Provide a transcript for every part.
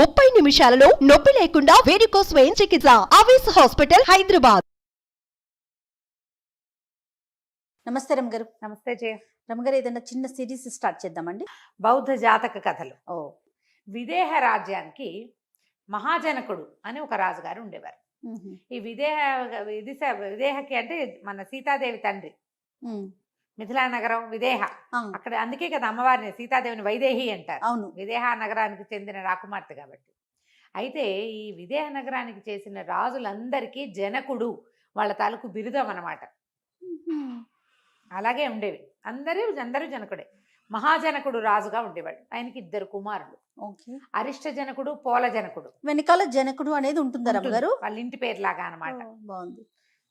30 నిమిషాలలో నొప్పి లేకుండా వేడికోస్ స్వయం చికిత్స. ఆవేశ హాస్పిటల్, హైదరాబాద్. నమస్తే రమగారు. నమస్తే జయ. రమగారు, ఏదైనా చిన్న సిరీస్ స్టార్ట్ చేద్దామండి. బౌద్ధ జాతక కథలు. ఓ విదేహ రాజ్యానికి మహాజనకుడు అని ఒక రాజుగారు ఉండేవారు. ఈ విదేహకి అంటే మన సీతాదేవి తండ్రి. మిథిలా నగరం విదేహ. అక్కడ అందుకే కదా అమ్మవారిని సీతాదేవిని వైదేహి అంటారు. అవును, విదేహ నగరానికి చెందిన రాకుమార్తె కాబట్టి. అయితే ఈ విదేహ నగరానికి చేసిన రాజులందరికీ జనకుడు వాళ్ళ తాలూకు బిరుదం అన్నమాట. అలాగే ఉండేవి. అందరూ జనకుడే. మహాజనకుడు రాజుగా ఉండేవాడు. ఆయనకి 2 కుమారులు. అరిష్ట జనకుడు, పోల జనకుడు. వెనకాల జనకుడు అనేది ఉంటుందా రమగారు? వాళ్ళ ఇంటి పేరులాగా అనమాట. బాగుంది.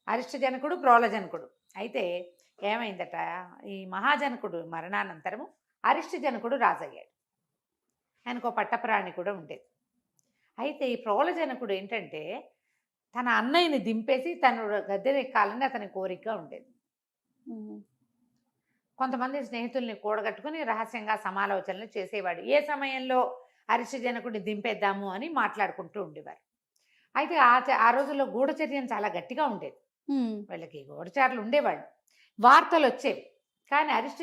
అరిష్ట జనకుడు, ప్రోల జనకుడు. అయితే ఏమైందట, ఈ మహాజనకుడు మరణానంతరము అరిష్ట జనకుడు రాజయ్యాడు. ఆయనకు పట్టప్రాణి కూడా ఉండేది. అయితే ఈ ప్రోల జనకుడు ఏంటంటే తన అన్నయ్యని దింపేసి తను గద్దెనెక్కాలని అతని కోరికగా ఉండేది. కొంతమంది స్నేహితుల్ని కూడగట్టుకుని రహస్యంగా సమాలోచనలు చేసేవాడు. ఏ సమయంలో అరిష్ట జనకుడిని దింపేద్దాము అని మాట్లాడుకుంటూ ఉండేవారు. అయితే ఆ రోజుల్లో గూఢచర్యం చాలా గట్టిగా ఉండేది. వీళ్ళకి గూఢచారులు ఉండేవాళ్ళు, వార్తలు వచ్చేవి. కానీ అరిష్ట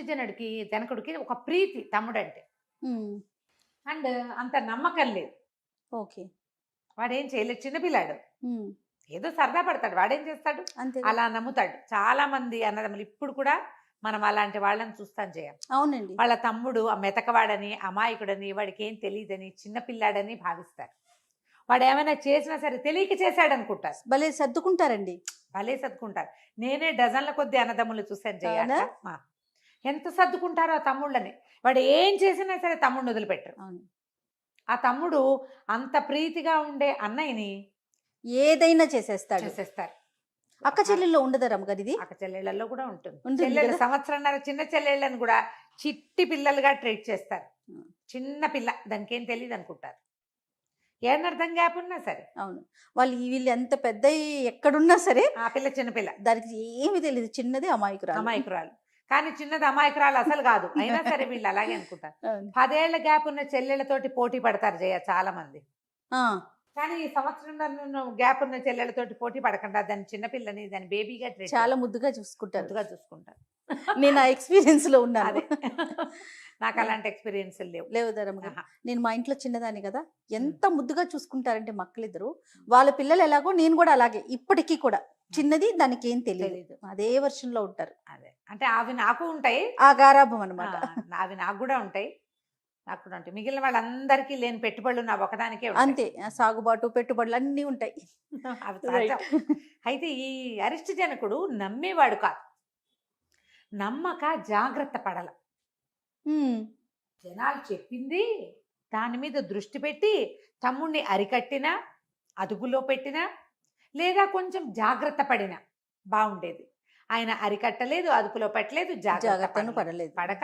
జనకుడికి ఒక ప్రీతి తమ్ముడంటే, అండ్ అంత నమ్మకం లేదు. ఓకే, వాడేం చేయలేదు, చిన్నపిల్లాడు, ఏదో సరదా పడతాడు. వాడేం చేస్తాడు, అలా నమ్ముతాడు. చాలా మంది అన్నదమ్ములు ఇప్పుడు కూడా మనం అలాంటి వాళ్ళని చూస్తాం చేయాలి. అవునండి. వాళ్ళ తమ్ముడు మెతకవాడని, అమాయకుడని, వాడికి ఏం తెలియదని, చిన్నపిల్లాడని భావిస్తారు. వాడు ఏమైనా చేసినా సరే తెలియక చేశాడు అనుకుంటారు. భలే సర్దుకుంటారండి. భలే సర్దుకుంటారు. నేనే డజన్ల కొద్ది అన్నదమ్ములు చూశాను చేయాలి. ఎంత సర్దుకుంటారో ఆ తమ్ముళ్ళని. వాడు ఏం చేసినా సరే తమ్ముడిని వదిలిపెట్టరు. ఆ తమ్ముడు అంత ప్రీతిగా ఉండే అన్నయ్యని ఏదైనా చేసేస్తారు. అక్క చెల్లెల్లో ఉండదా రమగారు ఇది? అక్క చెల్లెళ్ళలో కూడా ఉంటుంది. చెల్లెళ్ళు సంవత్సరంన్నర చిన్న చెల్లెళ్ళని కూడా చిట్టి పిల్లలుగా ట్రీట్ చేస్తారు. చిన్న పిల్ల, దానికి ఏం తెలియదు అనుకుంటారు. ఏమర్థం గ్యాప్ ఉన్నా సరే. అవును, వీళ్ళు ఎంత పెద్ద ఎక్కడున్నా సరే ఆ పిల్ల చిన్నపిల్ల, దానికి ఏమి తెలియదు. చిన్నది అమాయకురాలు. కానీ చిన్నది అమాయకురాలు అసలు కాదు. అయినా సరే వీళ్ళు అలాగే అనుకుంటారు. 10 ఏళ్ల గ్యాప్ ఉన్న చెల్లెళ్ళతోటి పోటీ పడతారు జయ చాలా మంది. కానీ ఈ సంవత్సరం గ్యాప్ ఉన్న చెల్లెళ్ళతోటి పోటీ పడకుండా దాని చిన్నపిల్లని, దాని బేబీగా చాలా ముద్దుగా చూసుకుంటారు. నేను ఆ ఎక్స్పీరియన్స్ లో ఉన్నాను. నాకు అలాంటి ఎక్స్పీరియన్స్ లేవు ధరమ్మ. నేను మా ఇంట్లో చిన్నదాన్ని కదా, ఎంత ముద్దుగా చూసుకుంటారంటే మక్కలిద్దరు. వాళ్ళ పిల్లలు ఎలాగో నేను కూడా అలాగే. ఇప్పటికీ కూడా చిన్నది, దానికి ఏం తెలియదు, అదే వర్షంలో ఉంటారు. అదే అంటే అవి నాకు ఉంటాయి, ఆ గారాభం అనమాట. అవి నాకు కూడా ఉంటాయి. మిగిలిన వాళ్ళందరికీ లేని పెట్టుబడులు నా ఒకదానికే అంతే. సాగుబాటు, పెట్టుబడులు అన్నీ ఉంటాయి. అయితే ఈ అరిష్ట జనకుడు నమ్మేవాడు కాదు. నమ్మక జాగ్రత్త పడల. జనాలు చెప్పింది దాని మీద దృష్టి పెట్టి తమ్ముడిని అరికట్టినా, అదుపులో పెట్టినా, లేదా కొంచెం జాగ్రత్త పడినా బాగుండేది. ఆయన అరికట్టలేదు, అదుపులో పెట్టలేదు, జాగ్రత్తను పడక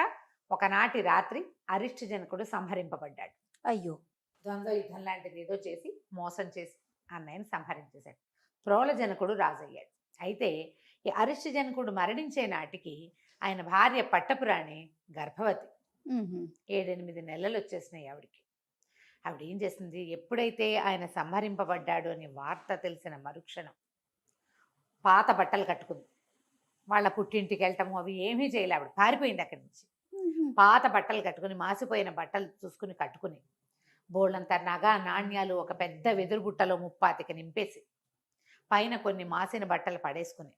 ఒకనాటి రాత్రి అరిష్ట జనకుడు సంహరింపబడ్డాడు. అయ్యో. ద్వంద్వ యుద్ధం లాంటిది ఏదో చేసి మోసం చేసి అన్నయ్యని సంహరించేశాడు. ప్రోల జనకుడు రాజయ్యాడు. అయితే ఈ అరిష్ట జనకుడు మరణించే నాటికి ఆయన భార్య పట్టపురాణి గర్భవతి. 7-8 నెలలు వచ్చేసినాయి ఆవిడికి. ఆవిడ ఏం చేసింది, ఎప్పుడైతే ఆయన సంహరింపబడ్డాడు అని వార్త తెలిసిన మరుక్షణం పాత బట్టలు కట్టుకుంది. వాళ్ళ పుట్టింటికి వెళ్ళటము అవి ఏమీ చేయలే. ఆవిడ పారిపోయింది అక్కడి నుంచి. పాత బట్టలు కట్టుకుని, మాసిపోయిన బట్టలు చూసుకుని కట్టుకుని, బోళ్ళంత నగ నాణ్యాలు ఒక పెద్ద వెదురు బుట్టలో 30 నింపేసి, పైన కొన్ని మాసిన బట్టలు పడేసుకుని,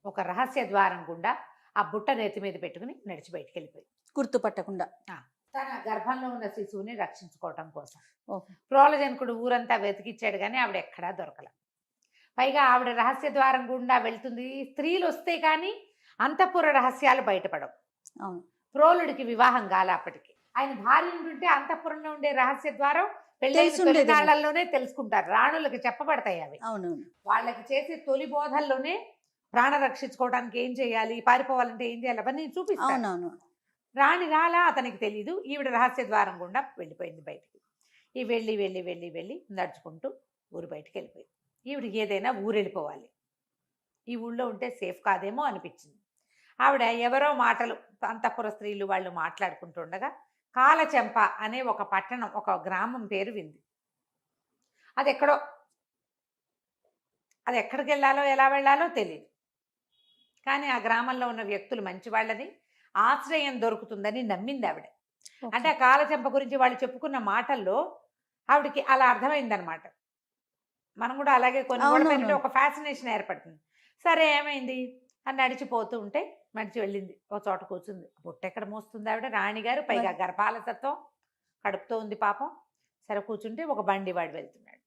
ఒక రహస్య ద్వారం గుండా ఆ బుట్ట నెత్తి మీద పెట్టుకుని నడిచి బయటికి వెళ్ళిపోయి, గుర్తుపట్టకుండా తన గర్భంలో ఉన్న శిశువుని రక్షించుకోవటం కోసం. ప్రోలజనకుడు ఊరంతా వెతికిచ్చాడు కానీ ఆవిడ ఎక్కడా దొరకల. పైగా ఆవిడ రహస్య ద్వారం గుండా వెళ్తుంది. స్త్రీలు వస్తే కానీ అంతఃపుర రహస్యాలు బయటపడవు. ప్రోలుడికి వివాహం కాల అప్పటికి. ఆయన భార్య ఉంటుంటే అంతఃపురంలో ఉండే రహస్య ద్వారం పెళ్ళిళ్ళలోనే తెలుసుకుంటారు. రాణులకి చెప్పబడతాయి అవి. వాళ్ళకి చేసే తొలి బోధల్లోనే ప్రాణ రక్షించుకోవడానికి ఏం చేయాలి, పారిపోవాలంటే ఏం చేయాలి అవన్నీ చూపిస్తాను. రాణి రాలా, అతనికి తెలీదు. ఈవిడ రహస్య ద్వారం గుండా వెళ్ళిపోయింది బయటికి. ఈ వెళ్ళి వెళ్ళి వెళ్ళి వెళ్ళి నడుచుకుంటూ ఊరు బయటికి వెళ్ళిపోయింది. ఈవిడికి ఏదైనా ఊరు వెళ్ళిపోవాలి, ఈ ఊళ్ళో ఉంటే సేఫ్ కాదేమో అనిపించింది. ఆవిడ ఎవరో మాటలు, అంతఃపుర స్త్రీలు వాళ్ళు మాట్లాడుకుంటుండగా కాలచెంప అనే ఒక పట్టణం, ఒక గ్రామం పేరు వింది. అది ఎక్కడో, అది ఎక్కడికి వెళ్ళాలో ఎలా వెళ్ళాలో తెలియదు. కానీ ఆ గ్రామంలో ఉన్న వ్యక్తులు మంచివాళ్ళని, ఆశ్రయం దొరుకుతుందని నమ్మింది ఆవిడ. అంటే ఆ కాలచెంప గురించి వాళ్ళు చెప్పుకున్న మాటల్లో ఆవిడకి అలా అర్థమైందనమాట. మనం కూడా అలాగే కొన్ని అవునవును. ఒక ఫ్యాసినేషన్ ఏర్పడుతుంది. సరే ఏమైంది అని నడిచిపోతూ ఉంటే నడిచి వెళ్ళింది, ఒక చోట కూర్చుంది. బుట్టెక్కడ మోస్తుంది ఆవిడ, రాణిగారు, పైగా గర్భాలతత్వం, కడుపుతో ఉంది పాపం. సరే కూర్చుంటే ఒక బండి వాడు వెళ్తున్నాడు.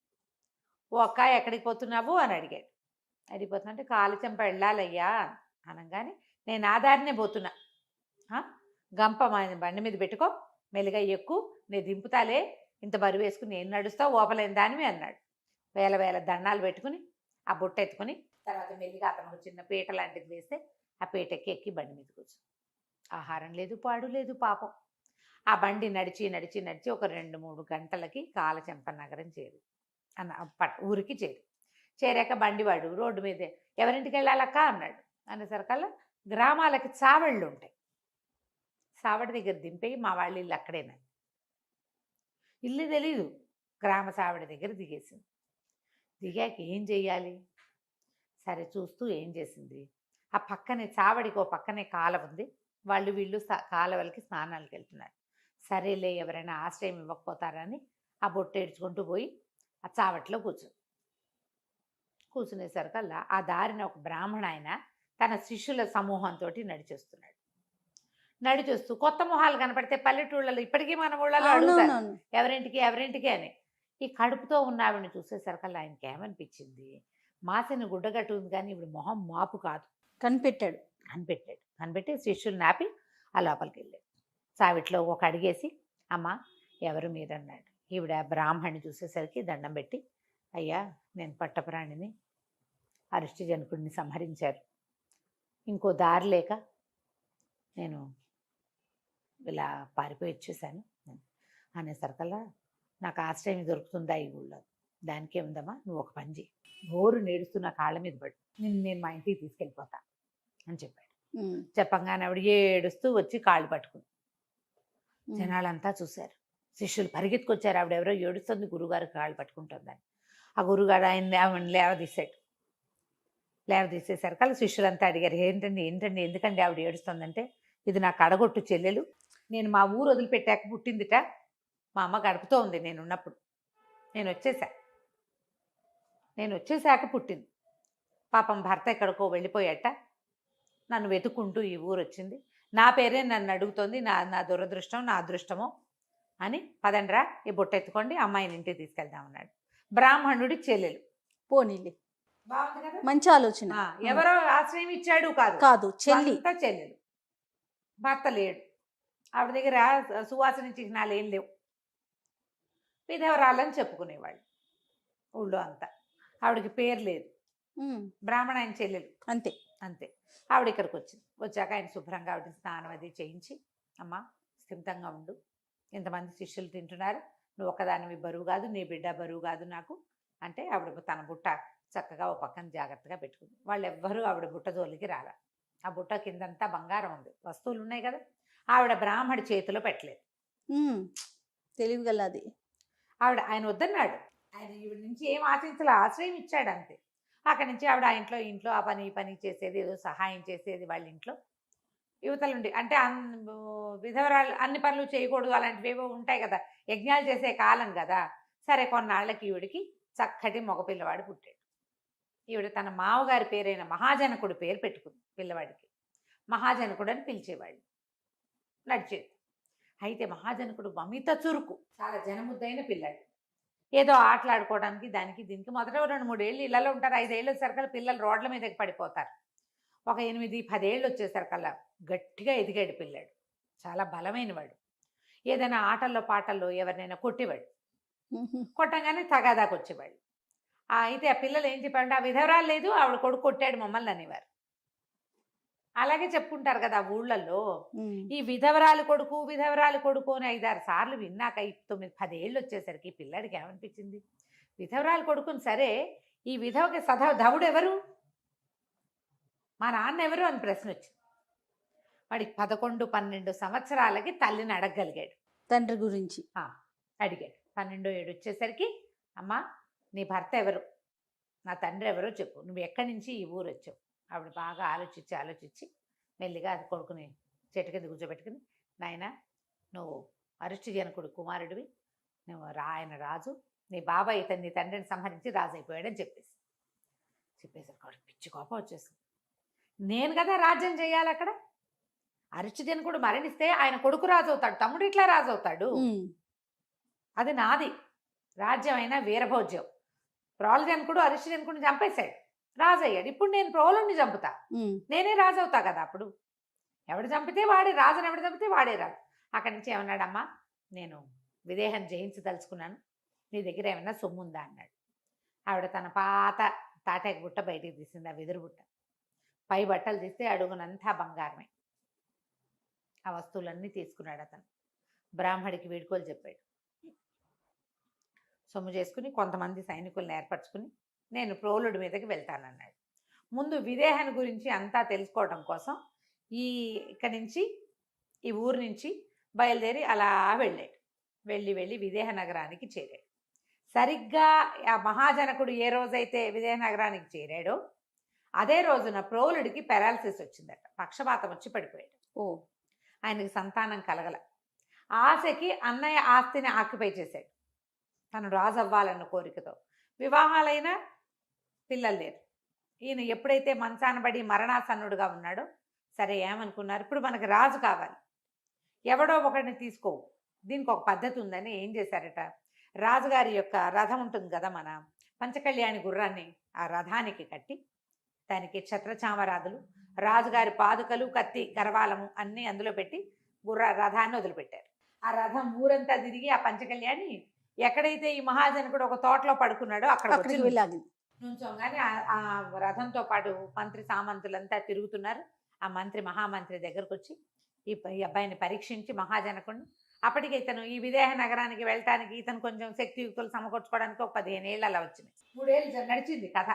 ఓ అక్క ఎక్కడికి పోతున్నావు అని అడిగాడు. అడిగిపోతున్నా కాలచెంప వెళ్ళాలయ్యా అనగానే, నేను ఆధారనే పోతున్నా, గంప బండి మీద పెట్టుకో, మెల్లిగా ఎక్కు, నేను దింపుతాలే, ఇంత బరువు వేసుకుని నేను నడుస్తావు, ఓపలేని దానివి అన్నాడు. వేల వేల దండాలు పెట్టుకుని ఆ బుట్ట ఎత్తుకుని తర్వాత మెల్లిగా అతను చిన్న పీట లాంటిది వేస్తే ఆ పీటకి ఎక్కి బండి మీద కూర్చు. ఆహారం లేదు, పాడు లేదు పాపం. ఆ బండి నడిచి నడిచి నడిచి ఒక 2-3 గంటలకి కాలచెంప నగరం చేరి ఊరికి చేరాక బండివాడు రోడ్డు మీదే, ఎవరింటికి వెళ్ళాలక్క అన్నాడు. అనేసరికల్లా గ్రామాలకి చావళ్ళు ఉంటాయి, సావడి దగ్గర దింపేయి, మా వాళ్ళ ఇల్లు అక్కడేనా, ఇల్లు తెలీదు, గ్రామ సావడి దగ్గర దిగేసింది. దిగాక ఏం చెయ్యాలి, సరే చూస్తూ ఏం చేసింది, ఆ పక్కనే చావడికి ఓ పక్కనే కాలువ ఉంది, వాళ్ళు వీళ్ళు కాలువలకి స్నానాలకు వెళ్తున్నారు. సరేలే ఎవరైనా ఆశ్రయం ఇవ్వకపోతారని ఆ బొట్టు ఏడ్చుకుంటూ పోయి ఆ చావట్లో కూర్చునేసరికల్లా ఆ దారిన ఒక బ్రాహ్మణ ఆయన తన శిష్యుల సమూహంతో నడిచేస్తున్నాడు. నడిచొస్తూ కొత్త మొహాలు కనపడితే పల్లెటూళ్ళలో ఇప్పటికీ మన ఊళ్ళలో అడుగుతారు ఎవరింటికి అని. ఈ కడుపుతో ఉన్న ఆవిడని చూసేసరికల్లా ఆయనకి ఏమనిపించింది, మాసిన గుడ్డగట్టు ఉంది కానీ ఇప్పుడు మొహం మాపు కాదు. కనిపెట్టి శిష్యులు నాపి ఆ లోపలికి వెళ్ళాడు. సావిట్లో ఒక అడిగేసి, అమ్మ ఎవరు మీరన్నాడు. ఈవిడ బ్రాహ్మణ్ణి చూసేసరికి దండం పెట్టి, అయ్యా నేను పట్టపురాణిని, అరిష్టజనకుడిని సంహరించారు, ఇంకో దారి లేక నేను ఇలా పారిపోయి వచ్చేసాను అనేసరికల్లా, నాకు ఆశ్రయం దొరుకుతుందా ఈ ఊళ్ళో, దానికి ఏముందమ్మా, నువ్వు ఒక పని చేయి, నోరు నేడుస్తున్న కాళ్ళ మీద పడు, నేను మా ఇంటికి తీసుకెళ్ళిపోతా అని చెప్పాడు. చెప్పంగానే ఆవిడ ఏడుస్తూ వచ్చి కాళ్ళు పట్టుకుంది. జనాలంతా చూశారు, శిష్యులు పరిగెత్తుకొచ్చారు, ఆవిడెవరో ఏడుస్తుంది గురుగారు కాళ్ళు పట్టుకుంటుందని. ఆ గురుగారు ఆమెను లేవదీసేసరికి శిష్యులంతా అడిగారు, ఏంటండి ఎందుకండి ఆవిడ ఏడుస్తుందంటే, ఇది నా కడగొట్టు చెల్లెలు, నేను మా ఊరు వదిలిపెట్టాక పుట్టిందిట, మా అమ్మ గడుపుతూ ఉంది నేనున్నప్పుడు, నేను వచ్చేసాక పుట్టింది, పాపం భర్త ఎక్కడికో వెళ్ళిపోయాట, నన్ను వెతుక్కుంటూ ఈ ఊరు వచ్చింది, నా పేరే నన్ను అడుగుతోంది, నా దురదృష్టం నా అదృష్టమో అని, పదండ్రా ఈ బొట్ట ఎత్తుకోండి, అమ్మాయిని ఇంటికి తీసుకెళ్దామన్నాడు. బ్రాహ్మణుడి చెల్లెలు, పోనీలే, బాగుంది కదా, మంచి ఆలోచన. ఎవరో ఆశ్రయం ఇచ్చాడు కాదు చెల్లెలు, భర్త లేడు, ఆవిడ దగ్గర సువాసన చిహ్నాలు ఏం లేవు, విధవరాలని చెప్పుకునేవాళ్ళు ఊళ్ళో అంతా, ఆవిడకి పేరు లేదు, బ్రాహ్మణ ఆయన చెల్లెలు అంతే. ఆవిడ ఇక్కడికి వచ్చాక ఆయన శుభ్రంగా ఆవిడ స్నానం అది చేయించి, అమ్మ స్థిమితంగా ఉండు, ఇంతమంది శిష్యులు తింటున్నారు, నువ్వు ఒక్కదానివి బరువు కాదు, నీ బిడ్డ బరువు కాదు నాకు అంటే, ఆవిడ తన బుట్ట చక్కగా ఓ పక్కన జాగ్రత్తగా పెట్టుకుంది. వాళ్ళు ఎవ్వరూ ఆవిడ బుట్ట జోలికి రాల. ఆ బుట్ట కిందంతా బంగారం ఉంది, వస్తువులు ఉన్నాయి కదా, ఆవిడ బ్రాహ్మడి చేతిలో పెట్టలేదు. తెలివిగలది ఆయన వద్దన్నాడు, ఆయన ఈవిడ నుంచి ఏం ఆశించాలి, ఆశ్రయం ఇచ్చాడు అంతే. అక్కడి నుంచి ఆవిడ ఆ ఇంట్లో ఆ పని చేసేది, ఏదో సహాయం చేసేది వాళ్ళ ఇంట్లో. యువతలుండి అంటే విధవరాలు అన్ని పనులు చేయకూడదు, అలాంటివి ఏవో ఉంటాయి కదా, యజ్ఞాలు చేసే కాలం కదా. సరే కొన్నాళ్ళకి ఈవిడికి చక్కటి మగపిల్లవాడు పుట్టాడు. ఈవిడ తన మామగారి పేరైన మహాజనకుడు పేరు పెట్టుకుంది పిల్లవాడికి. మహాజనకుడు అని పిలిచేవాళ్ళు, నడిచేది. అయితే మహాజనకుడు మమిత చురుకు, చాలా జనముద్దైన పిల్లాడు. ఏదో ఆటలాడుకోవడానికి దానికి దీనికి మొదట 2-3 ఏళ్ళు ఇళ్లలో ఉంటారు, 5 ఏళ్ళు వచ్చేసరికల్లా పిల్లలు రోడ్ల మీదకి పడిపోతారు. ఒక 8-10 ఏళ్ళు వచ్చేసరికల్లా గట్టిగా ఎదిగాడు పిల్లాడు, చాలా బలమైన వాడు. ఏదైనా ఆటల్లో పాటల్లో ఎవరినైనా కొట్టేవాడు, కొట్టంగానే తగాదాకు వచ్చేవాళ్ళు. అయితే ఆ పిల్లలు ఏం చెప్పారంటే, ఆ విధవరాలు లేదు, ఆవిడ కొడుకు కొట్టాడు మమ్మల్ని అనేవారు. అలాగే చెప్పుకుంటారు కదా ఊళ్ళల్లో. ఈ విధవరాలు కొడుకు అని 5-6 సార్లు విన్నాక 9-10 ఏళ్ళు వచ్చేసరికి పిల్లాడికి ఏమనిపించింది, విధవరాలు కొడుకుని సరే, ఈ విధవకి ధవుడు ఎవరు, మా నాన్న ఎవరు అని ప్రశ్న వచ్చింది. వాడికి 11-12 సంవత్సరాలకి తల్లిని అడగగలిగాడు. తండ్రి గురించి. అడిగాడు. 12 ఏడు వచ్చేసరికి, అమ్మ నీ భర్త ఎవరు, నా తండ్రి ఎవరో చెప్పు, నువ్వు ఎక్కడి నుంచి ఈ ఊరు వచ్చావు. ఆవిడ బాగా ఆలోచించి మెల్లిగా అది కొడుకుని చెట్టు కింద కూర్చోబెట్టుకుని, నాయన నువ్వు అరిష్టి జనకుడు కుమారుడివి, నువ్వు ఆయన రాజు, నీ బాబాయ్ ఇతను నీ తండ్రిని సంహరించి రాజు అయిపోయాడని చెప్పేసరికి వాడికి పిచ్చి కోపం వచ్చేసింది. నేను కదా రాజ్యం చేయాలి అక్కడ, అరిష్టి జనకుడు మరణిస్తే ఆయన కొడుకు రాజు అవుతాడు, తమ్ముడు ఇట్లా రాజు అవుతాడు, అది నాది రాజ్యం అయినా వీరభోజ్యం. ప్రోలజనకుడు అరిష్టి జనకుడిని చంపేశాడు, రాజు అయ్యాడు. ఇప్పుడు నేను ప్రోలుని చంపుతా, నేనే రాజు అవుతా కదా. అప్పుడు ఎవడు చంపితే వాడే రాజుని, ఎవడు చంపితే వాడే రాజు. అక్కడి నుంచి ఏమన్నాడమ్మా, నేను విదేహం జయించదలుచుకున్నాను, నీ దగ్గర ఏమన్నా సొమ్ము ఉందా అన్నాడు. ఆవిడ తన పాత తాటాక బుట్ట బయటికి తీసింది, ఆ వెదురు బుట్ట. పై బట్టలు తీస్తే అడుగునంతా బంగారమే. ఆ వస్తువులన్నీ తీసుకున్నాడు అతను. బ్రాహ్మడికి వీడుకోలు చెప్పాడు. సొమ్ము చేసుకుని కొంతమంది సైనికులను ఏర్పరచుకుని నేను ప్రోలుడి మీదకి వెళ్తానన్నాడు. ముందు విదేహాన్ని గురించి అంతా తెలుసుకోవడం కోసం ఇక్కడి నుంచి ఈ ఊరు నుంచి బయలుదేరి అలా వెళ్ళాడు. వెళ్ళి విదేహ నగరానికి చేరాడు. సరిగ్గా ఆ మహాజనకుడు ఏ రోజైతే విదేహ నగరానికి చేరాడో అదే రోజున ప్రోలుడికి పెరాలసిస్ వచ్చిందట, పక్షపాతం వచ్చి పడిపోయాడు. ఆయనకి సంతానం కలగల. ఆశకి అన్నయ్య ఆస్తిని ఆక్యుపై చేశాడు, తను రాజు అవ్వాలన్న కోరికతో. వివాహాలైనా పిల్లలు లేరు. ఈయన ఎప్పుడైతే మంచానబడి మరణాసన్నుడుగా ఉన్నాడో, సరే ఏమనుకున్నారు, ఇప్పుడు మనకు రాజు కావాలి, ఎవడో ఒకరిని తీసుకోవు, దీనికి ఒక పద్ధతి ఉందని ఏం చేశారట, రాజుగారి యొక్క రథం ఉంటుంది కదా, మన పంచకళ్యాణి గుర్రాన్ని ఆ రథానికి కట్టి దానికి ఛత్రచామరాదులు, రాజుగారి పాదుకలు, కత్తి, గర్వాలము అన్నీ అందులో పెట్టి రథాన్ని వదిలిపెట్టారు. ఆ రథం ఊరంతా తిరిగి ఆ పంచకళ్యాణి ఎక్కడైతే ఈ మహాజనకుడు ఒక తోటలో పడుకున్నాడో అక్కడికి వెళ్ళాలి. నుంచోగానే ఆ రథంతో పాటు మంత్రి సామంతులంతా తిరుగుతున్నారు. ఆ మంత్రి మహామంత్రి దగ్గరకు వచ్చి ఈ అబ్బాయిని పరీక్షించి మహాజనకుడిని, అప్పటికి ఇతను ఈ విదేహ నగరానికి వెళ్ళటానికి ఇతను కొంచెం శక్తియుక్తులు సమకూర్చుకోవడానికి ఒక 15 ఏళ్ళు అలా వచ్చినాయి. 3 ఏళ్ళు నడిచింది కథ.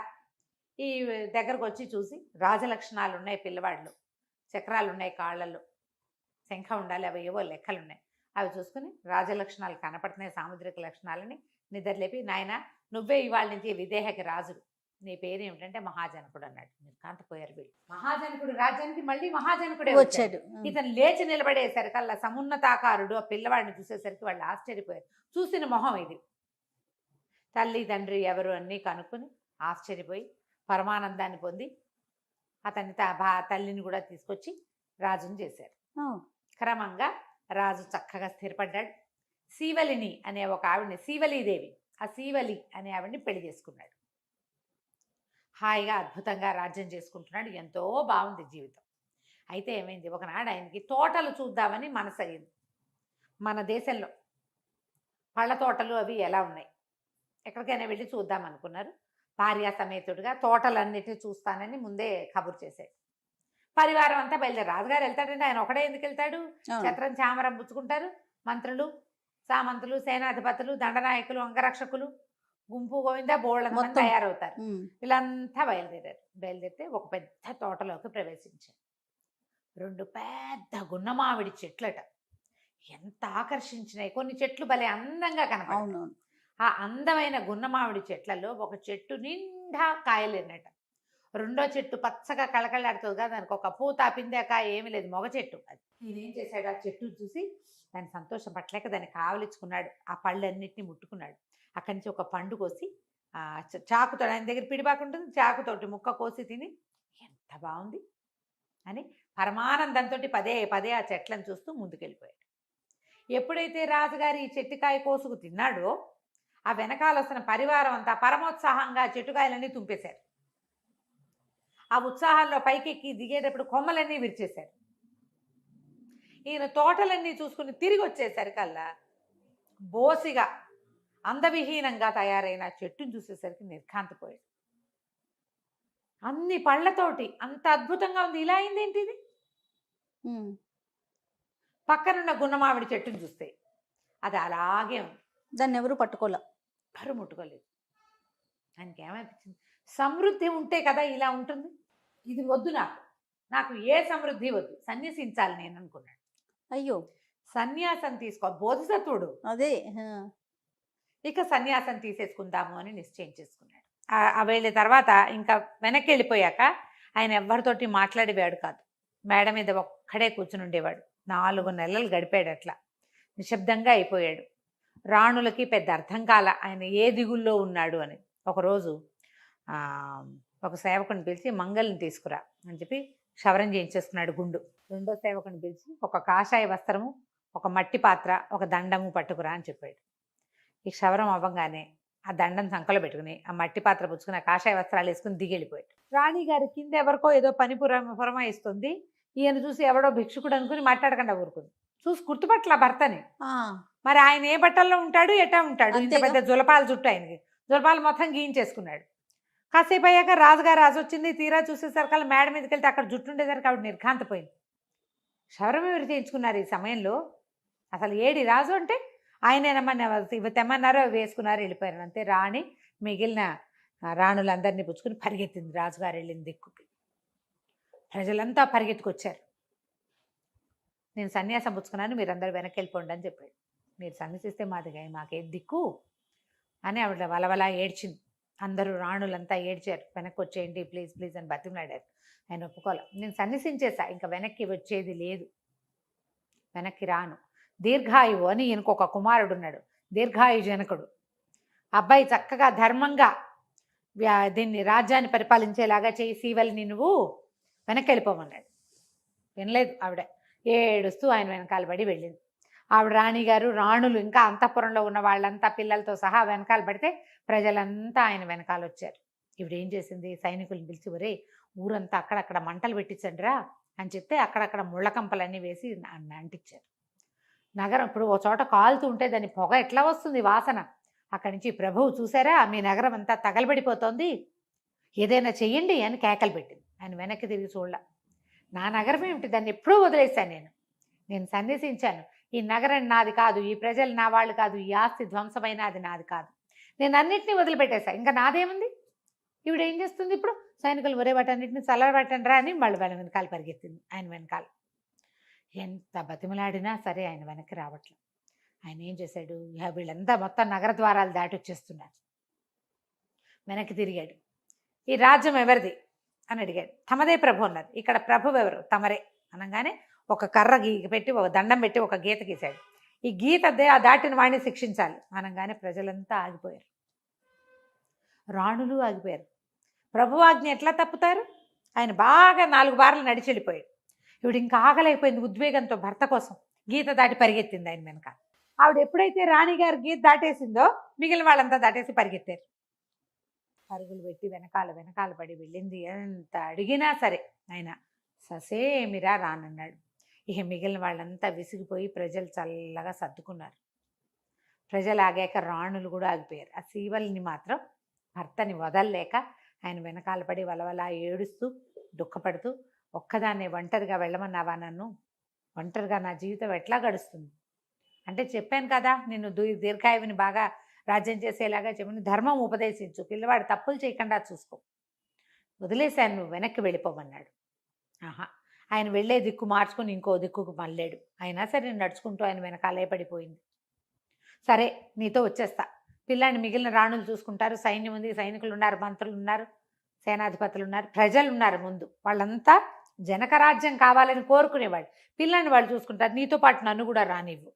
ఈ దగ్గరకు వచ్చి చూసి రాజలక్షణాలు ఉన్నాయి పిల్లవాళ్ళు, చక్రాలు ఉన్నాయి కాళ్ళల్లో, శంఖ ఉండాలి, అవి ఏవో లెక్కలు ఉన్నాయి. అవి చూసుకుని రాజలక్షణాలు కనపడుతున్నాయి, సాముద్రిక లక్షణాలని నిద్రలేపి, నాయన నువ్వే ఇవాళ నుంచి విదేహకి రాజు, నీ పేరు ఏమిటంటే మహాజనకుడు అన్నాడు. నిర్కాంతపోయారు వీళ్ళు. మహాజనకుడు రాజ్యానికి మళ్ళీ మహాజనకుడే వచ్చాడు. ఇతను లేచి నిలబడేసరికల్లా సమున్నతాకారుడు ఆ పిల్లవాడిని చూసేసరికి వాళ్ళు ఆశ్చర్యపోయారు. చూసిన మొహం ఇది. తల్లి తండ్రి ఎవరు అన్నీ కనుక్కొని ఆశ్చర్యపోయి పరమానందాన్ని పొంది అతన్ని తల్లిని కూడా తీసుకొచ్చి రాజుని చేశారు. క్రమంగా రాజు చక్కగా స్థిరపడ్డాడు. శీవలిని అనే ఒక ఆవిడని, శీవలీదేవి, ఆ శీవలి అనే ఆవిడని పెళ్లి చేసుకున్నాడు. హాయిగా అద్భుతంగా రాజ్యం చేసుకుంటున్నాడు. ఎంతో బాగుంది జీవితం. అయితే ఏమైంది, ఒకనాడు ఆయనకి తోటలు చూద్దామని మనసు అయ్యింది. మన దేశంలో పళ్ళ తోటలు అవి ఎలా ఉన్నాయి, ఎక్కడికైనా వెళ్ళి చూద్దాం అనుకున్నారు. భార్యా సమేతుడిగా తోటలన్నిటిని చూస్తానని ముందే కబురు చేశాడు. పరివారం అంతా బయలుదేరి. రాజుగారు వెళ్తాడంటే ఆయన ఒకడే ఎందుకు వెళ్తాడు, ఛత్రం చామరం పుచ్చుకుంటారు. మంత్రులు, సామంతులు, సేనాధిపతులు, దండనాయకులు, అంగరక్షకులు, గుంపు గోవింద బోళ్ళంతా తయారవుతారు. వీళ్ళంతా బయలుదేరితే ఒక పెద్ద తోటలోకి ప్రవేశించారు. 2 పెద్ద గున్నమావిడి చెట్లట, ఎంత ఆకర్షించినాయి. కొన్ని చెట్లు భలే అందంగా కనపడవు. ఆ అందమైన గున్నమావిడి చెట్లలో ఒక చెట్టు నిండా కాయలేనట. రెండో చెట్టు పచ్చగా కళకళలాడుతుంది కదా, దానికి ఒక పూత పిందె కాయ ఏమీ లేదు, మొగ చెట్టు. అది నేనేం చేశాడు, ఆ చెట్టు చూసి దాని సంతోషం పట్టలేక దాన్ని కావలించుకున్నాడు. ఆ పళ్ళన్నిటిని ముట్టుకున్నాడు. అక్కడి నుంచి ఒక పండు కోసి ఆ చాకుతో, ఆయన దగ్గర పిడిబాకు ఉంటుంది, చాకుతోటి ముక్క కోసి తిని ఎంత బాగుంది అని పరమానందంతో పదే పదే ఆ చెట్లను చూస్తూ ముందుకెళ్ళిపోయాడు. ఎప్పుడైతే రాజుగారి ఈ చెట్టుకాయ కోసుకు తిన్నాడో ఆ వెనకాల వస్తున్న పరివారం అంతా పరమోత్సాహంగా చెట్టుకాయలన్నీ తుంపేశారు. ఆ ఉత్సాహాల్లో పైకెక్కి దిగేటప్పుడు కొమ్మలన్నీ విరిచేశారు. ఈయన తోటలన్నీ చూసుకుని తిరిగి వచ్చేసరికల్లా బోసిగా అందవిహీనంగా తయారైన చెట్టును చూసేసరికి నిర్ఘాంతపోయాడు. అన్ని పళ్ళతోటి అంత అద్భుతంగా ఉంది, ఇలా అయింది ఏంటిది. పక్కనున్న గున్నమావిడి చెట్టును చూస్తే అది అలాగే ఉంది, దాన్ని ఎవరు ముట్టుకోలేదు. ఆయనకి ఏమనిపించింది, సమృద్ధి ఉంటే కదా ఇలా ఉంటుంది, ఇది వద్దు, నాకు ఏ సమృద్ధి వద్దు, సన్యసించాలి నేను అనుకున్నాడు. అయ్యో, సన్యాసం తీసుకో, బోధిసత్వుడు. అదే ఇక సన్యాసం తీసేసుకుందాము అని నిశ్చయం చేసుకున్నాడు. ఆ వెళ్ళిన తర్వాత ఇంకా వెనక్కి వెళ్ళిపోయాక ఆయన ఎవరితోటి మాట్లాడేవాడు కాదు. మేడ మీద ఒక్కడే కూర్చుని ఉండేవాడు. 4 నెలలు గడిపాడు అట్లా. నిశ్శబ్దంగా అయిపోయాడు. రాణులకి పెద్ద అర్థం కాల ఆయన ఏ దిగుల్లో ఉన్నాడు అని. ఒకరోజు ఒక సేవకుని పిలిచి మంగళని తీసుకురా అని చెప్పి క్షవరం చేయించేసుకున్నాడు గుండు. రెండో సేవకుని పిలిచి ఒక కాషాయ వస్త్రము, ఒక మట్టి పాత్ర, ఒక దండము పట్టుకురా అని చెప్పాడు. ఈ క్షవరం అవ్వగానే ఆ దండం సంకలో పెట్టుకుని ఆ మట్టి పాత్ర పుచ్చుకుని ఆ కాషాయ వస్త్రాలు వేసుకుని దిగెళ్ళిపోయాడు. రాణిగారి కింద ఎవరికో ఏదో పని పురమాయిస్తుంది. ఈయన చూసి ఎవడో భిక్షుకుడు అనుకుని మాట్లాడకుండా ఊరుకుంది. చూసి గుర్తుపట్ల భర్తని. మరి ఆయన ఏ బట్టల్లో ఉంటాడు, ఎటా ఉంటాడు? ఇంత పెద్ద జులపాల జుట్టు ఆయనకి. జులపాలు మొత్తం గీయించేసుకున్నాడు. కాసేపు అయ్యాక రాజుగారు రాజు వచ్చింది. తీరా చూసేసరికి మేడ మీదకి వెళ్తే అక్కడ జుట్టు ఉండేసరికి ఆవిడ నిర్ఘాంతపోయింది. క్షవరం ఎవరు చేయించుకున్నారు ఈ సమయంలో? అసలు ఏడి రాజు అంటే ఆయనేనమ్మని ఇవి తెమ్మన్నారు, వేసుకున్నారు, వెళ్ళిపోయారు. అంతే రాణి మిగిలిన రాణులందరినీ పుచ్చుకుని పరిగెత్తింది రాజుగారు వెళ్ళిన దిక్కుకి. ప్రజలంతా పరిగెత్తుకొచ్చారు. నేను సన్యాసం పుచ్చుకున్నాను, మీరందరూ వెనక్కి వెళ్ళిపోండి అని చెప్పాడు. మీరు సన్యాసిస్తే మాకేం దిక్కు అని ఆవిడ వలవలా ఏడ్చింది. అందరూ రాణులంతా ఏడ్చారు. వెనక్కి వచ్చేయండి ప్లీజ్ ప్లీజ్ అని బతిమలాడారు. ఆయన ఒప్పుకోలే. నేను సన్యసించేసా, ఇంకా వెనక్కి వచ్చేది లేదు, వెనక్కి రాను. దీర్ఘాయువు అని ఈయనకు ఒక కుమారుడు ఉన్నాడు, దీర్ఘాయు జనకుడు. అబ్బాయి చక్కగా ధర్మంగా దీన్ని రాజ్యాన్ని పరిపాలించేలాగా చేయి, సీవల్ని నువ్వు వెనక్కి వెళ్ళిపోమన్నాడు. వినలేదు ఆవిడ. ఏడుస్తూ ఆయన వెనకాల పడి వెళ్ళింది. ఆవిడ రాణిగారు, రాణులు, ఇంకా అంతఃపురంలో ఉన్న వాళ్ళంతా పిల్లలతో సహా వెనకాల పడితే ప్రజలంతా ఆయన వెనకాల వచ్చారు. ఇవిడేం చేసింది, సైనికులను పిలిచి ఒరే ఊరంతా అక్కడక్కడ మంటలు పెట్టించండిరా అని చెప్తే అక్కడక్కడ ముళ్ళకంపలన్నీ వేసి అంటించారు. నగరం ఇప్పుడు ఓ చోట కాలుతూ ఉంటే దాని పొగ ఎట్లా వస్తుంది వాసన. అక్కడి నుంచి ప్రభువు చూసారా మీ నగరం అంతా తగలబడిపోతోంది, ఏదైనా చెయ్యండి అని కేకలు పెట్టింది. ఆయన వెనక్కి తిరిగి చూడాల. నా నగరం ఏమిటి, దాన్ని ఎప్పుడూ వదిలేశాను, నేను సన్యసించాను. ఈ నగరం నాది కాదు, ఈ ప్రజలు నా వాళ్ళు కాదు, ఈ ఆస్తి ధ్వంసమైన అది నాది కాదు, నేను అన్నింటినీ వదిలిపెట్టేశాను, ఇంకా నాదేముంది. ఇవిడ ఏం చేస్తుంది ఇప్పుడు, సైనికులు ఒరే వాటన్నింటినీ చల్లబట్టండి రా అని వాళ్ళ వెనకాల పరిగెత్తింది. ఆయన వెనకాల ఎంత బతిమలాడినా సరే ఆయన వెనక్కి రావట్లేదు. ఆయన ఏం చేశాడు, వీళ్ళంతా మొత్తం నగర ద్వారాలు దాటి వచ్చేస్తున్నారు. వెనక్కి తిరిగాడు. ఈ రాజ్యం ఎవరిది అని అడిగాడు. తమదే ప్రభు అన్నది. ఇక్కడ ప్రభు ఎవరు, తమరే అనగానే ఒక కర్ర పెట్టి ఒక దండం పెట్టి ఒక గీత గీశాడు. ఈ గీత దాటిన వాడిని శిక్షించాలి అనగానే ప్రజలంతా ఆగిపోయారు, రాణులు ఆగిపోయారు. ప్రభువాజ్ఞ ఎట్లా తప్పుతారు? ఆయన బాగా 4 బార్లు నడిచి వెళ్ళిపోయాడు. ఇవిడ ఇంకా ఆగలేకపోయింది ఉద్వేగంతో భర్త కోసం. గీత దాటి పరిగెత్తింది ఆయన వెనక. ఆవిడ ఎప్పుడైతే రాణిగారు గీత దాటేసిందో మిగిలిన వాళ్ళంతా దాటేసి పరిగెత్తారు. పరుగులు పెట్టి వెనకాల పడి వెళ్ళింది. ఎంత అడిగినా సరే ఆయన ససేమిరా రానన్నాడు. ఇక మిగిలిన వాళ్ళంతా విసిగిపోయి ప్రజలు చల్లగా సర్దుకున్నారు. ప్రజలు ఆగాక రాణులు కూడా ఆగిపోయారు. ఆ సీవల్ని మాత్రం భర్తని వదలలేక ఆయన వెనకాల పడి వలవలా ఏడుస్తూ దుఃఖపడుతూ, ఒక్కదాన్నే ఒంటరిగా వెళ్ళమన్నావా నన్ను, ఒంటరిగా నా జీవితం ఎట్లా గడుస్తుంది అంటే, చెప్పాను కదా నిన్ను దీర్ఘాయువుని బాగా రాజ్యం చేసేలాగా చెప్పని ధర్మం ఉపదేశించు, పిల్లవాడు తప్పులు చేయకుండా చూసుకో, వదిలేశాను, నువ్వు వెనక్కి వెళ్ళిపోమన్నాడు. ఆయన వెళ్ళే దిక్కు మార్చుకొని ఇంకో దిక్కుకు మళ్ళాడు. అయినా సరే నడుచుకుంటూ ఆయన వెనకాలే పడిపోయింది. సరే నీతో వచ్చేస్తా, పిల్లాన్ని మిగిలిన రాణులు చూసుకుంటారు, సైన్యం ఉంది, సైనికులు ఉన్నారు, మంత్రులు ఉన్నారు, సేనాధిపతులు ఉన్నారు, ప్రజలు ఉన్నారు, ముందు వాళ్ళంతా జనక రాజ్యం కావాలని కోరుకునేవాళ్ళు. పిల్లాన్ని వాళ్ళు చూసుకుంటారు, నీతో పాటు నన్ను కూడా రానివ్వు,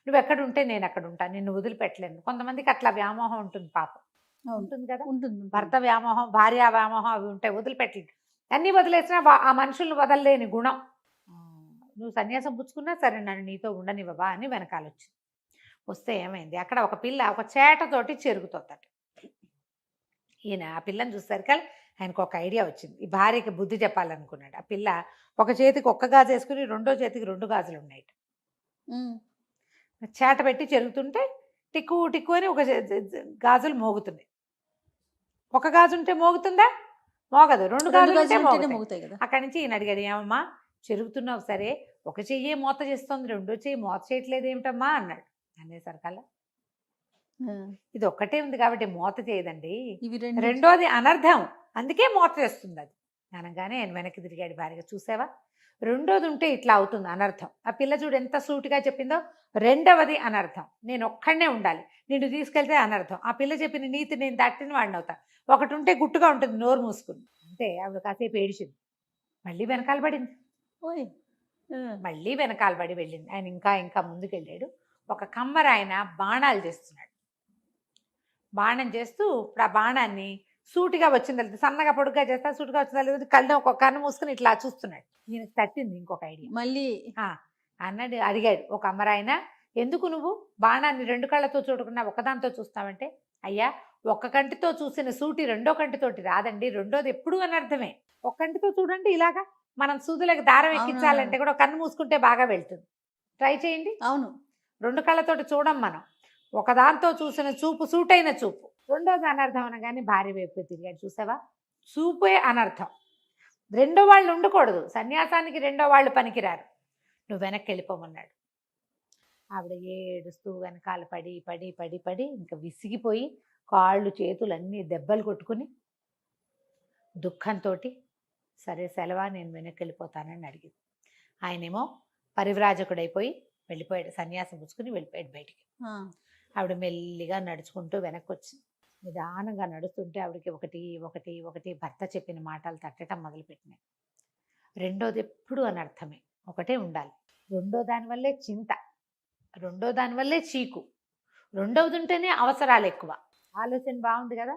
నువ్వు ఎక్కడుంటే నేను అక్కడ ఉంటాను, నిన్ను వదిలిపెట్టలేను. కొంతమందికి అట్లా వ్యామోహం ఉంటుంది, పాపం ఉంటుంది కదా, ఉంటుంది. భర్త వ్యామోహం, భార్య వ్యామోహం అవి ఉంటాయి, వదిలిపెట్టలేదు. అన్నీ వదిలేసినా ఆ మనుషులను వదలలేని గుణం. నువ్వు సన్యాసం పుచ్చుకున్నా సరే నన్ను నీతో ఉండనివ్వవా అని వెనకాల వచ్చింది. వస్తే ఏమైంది, అక్కడ ఒక పిల్ల ఒక చేటతోటి చెరుగుతోందట. ఈయన ఆ పిల్లని చూసేసరికి ఆయనకు ఒక ఐడియా వచ్చింది. ఈ భార్యకి బుద్ధి చెప్పాలనుకున్నాడు. ఆ పిల్ల ఒక చేతికి ఒక్క గాజు వేసుకుని రెండో చేతికి 2 గాజులు ఉన్నాయి. చేట పెట్టి చెరుగుతుంటే టిక్కు టిక్కు అని ఒక గాజులు మోగుతున్నాయి. ఒక గాజు ఉంటే మోగుతుందా? మోగదు. 2 గాజులు మోగుతాయి కదా. అక్కడి నుంచి ఈయన అడిగాడు, ఏమమ్మా చెరుగుతున్నావు సరే, ఒక చెయ్యే మూత చేస్తుంది, రెండో చెయ్యి మూత చేయట్లేదు ఏమిటమ్మా అన్నాడు. అనేసరికల్లా ఇది ఒక్కటే ఉంది కాబట్టి మూత చేయదండి, రెండోది అనర్థం, అందుకే మూత చేస్తుంది అది అనగానే ఆయన వెనక్కి తిరిగాడు భార్యగా. చూసావా, రెండోది ఉంటే ఇట్లా అవుతుంది అనర్థం. ఆ పిల్ల చూడు ఎంత సూటిగా చెప్పిందో. రెండవది అనర్థం, నేను ఒక్కడనే ఉండాలి, నిన్ను తీసుకెళ్తే అనర్థం. ఆ పిల్ల చెప్పిన నీతి నేను దాటిన వాడిని అవుతా. ఒకటి ఉంటే గుట్టుగా ఉంటుంది, నోరు మూసుకుని. అంటే ఆవిడ కాసేపు ఏడిచింది, మళ్ళీ వెనకాల పడింది. ఓయ్ మళ్ళీ వెనకాల పడి వెళ్ళింది. ఆయన ఇంకా ఇంకా ముందుకెళ్ళాడు. ఒక కమ్మర ఆయన బాణాలు చేస్తున్నాడు. బాణం చేస్తూ ఇప్పుడు ఆ బాణాన్ని సూటిగా వచ్చింది, సన్నగా పొడుగ్గా చేస్తా, సూటిగా వచ్చింది, కళ్ళు ఒక కన్ను మూసుకుని ఇట్లా చూస్తున్నాడు. ఈయనకు తట్టింది ఇంకొక ఐడియా. మళ్ళీ అన్నాడు, అడిగాడు ఒక అమ్మరాయన, ఎందుకు నువ్వు బాణాన్ని రెండు కళ్ళతో చూడకుండా ఒకదాంతో చూస్తావంటే, అయ్యా ఒక్క కంటితో చూసిన సూటి రెండో కంటితోటి రాదండి, రెండోది ఎప్పుడు అనర్థమే. ఒక కంటితో చూడండి, ఇలాగా మనం సూదులకు దారం ఎక్కించాలంటే కూడా కన్ను మూసుకుంటే బాగా వెళ్తుంది. ట్రై చేయండి. అవును, రెండు కళ్ళతోటి చూడం మనం. ఒకదాంతో చూసిన చూపు సూటైన చూపు. రెండోది అనర్థం అనగానే భార్య వైపు తిరిగాడు. చూసావా, చూపే అనర్థం. రెండో వాళ్ళు ఉండకూడదు, సన్యాసానికి రెండో వాళ్ళు పనికిరారు, నువ్వు వెనక్కి వెళ్ళిపోమన్నాడు. ఆవిడ ఏడుస్తూ వెనకాల పడి పడి పడి పడి ఇంకా విసిగిపోయి కాళ్ళు చేతులు అన్నీ దెబ్బలు కొట్టుకుని దుఃఖంతో సరే సెలవా, నేను వెనక్కి వెళ్ళిపోతానని అడిగింది. ఆయనేమో పరివ్రాజకుడైపోయి వెళ్ళిపోయాడు, సన్యాసం పుచ్చుకుని వెళ్ళిపోయాడు బయటికి. ఆవిడ మెల్లిగా నడుచుకుంటూ వెనక్కి వచ్చింది. నిదానంగా నడుస్తుంటే ఆవిడకి ఒకటి ఒకటి ఒకటి భర్త చెప్పిన మాటలు తట్టడం మొదలుపెట్టినాయి. రెండోది ఎప్పుడు అనర్థమే, ఒకటే ఉండాలి. రెండో దానివల్లే చింత, రెండో దానివల్లే చీకు, రెండవది ఉంటేనే అవసరాలు ఎక్కువ. ఆలోచన బాగుంది కదా.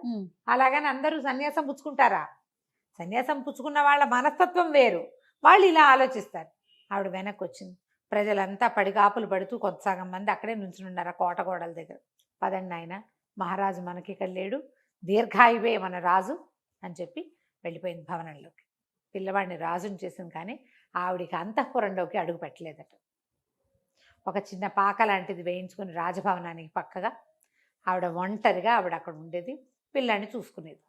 అలాగని అందరూ సన్యాసం పుచ్చుకుంటారా? సన్యాసం పుచ్చుకున్న వాళ్ళ మనస్తత్వం వేరు, వాళ్ళు ఇలా ఆలోచిస్తారు. ఆవిడ వెనక్కి వచ్చింది. ప్రజలంతా పడిగాపులు పడుతూ కొంతసగం మంది అక్కడే నుంచున్నారు ఆ కోటగోడల దగ్గర. పదండి ఆయన, మహారాజు మనకి ఇక్కడ లేడు, దీర్ఘాయువే మన రాజు అని చెప్పి వెళ్ళిపోయింది భవనంలోకి. పిల్లవాడిని రాజుని చేసింది, కానీ ఆవిడికి అంతఃపురంలోకి అడుగు పెట్టలేదట. ఒక చిన్న పాక లాంటిది వేయించుకుని రాజభవనానికి పక్కగా ఆవిడ ఒంటరిగా ఆవిడ అక్కడ ఉండేది, పిల్లాన్ని చూసుకునేది.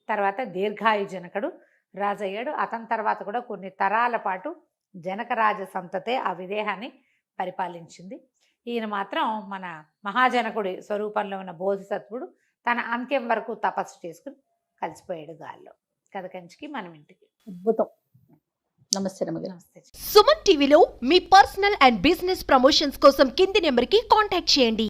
తర్వాత దీర్ఘాయు జనకుడు రాజయ్యాడు. అతని తర్వాత కూడా కొన్ని తరాల పాటు జనకరాజ సంతతే ఆ విదేహాన్ని పరిపాలించింది. ఈయన మాత్రం మన మహాజనకుడి స్వరూపంలో ఉన్న బోధిసత్వుడు తన అంత్యం వరకు తపస్సు చేసుకుని కలిసిపోయాడు గాల్లో. కథ కంచికి మనం ఇంటికి. అద్భుతం. నమస్తే రమగారు. నమస్తే. సుమన్ టీవీలో మీ పర్సనల్ అండ్ బిజినెస్ ప్రమోషన్స్ కోసం కింది నెంబర్కి కాంటాక్ట్ చేయండి.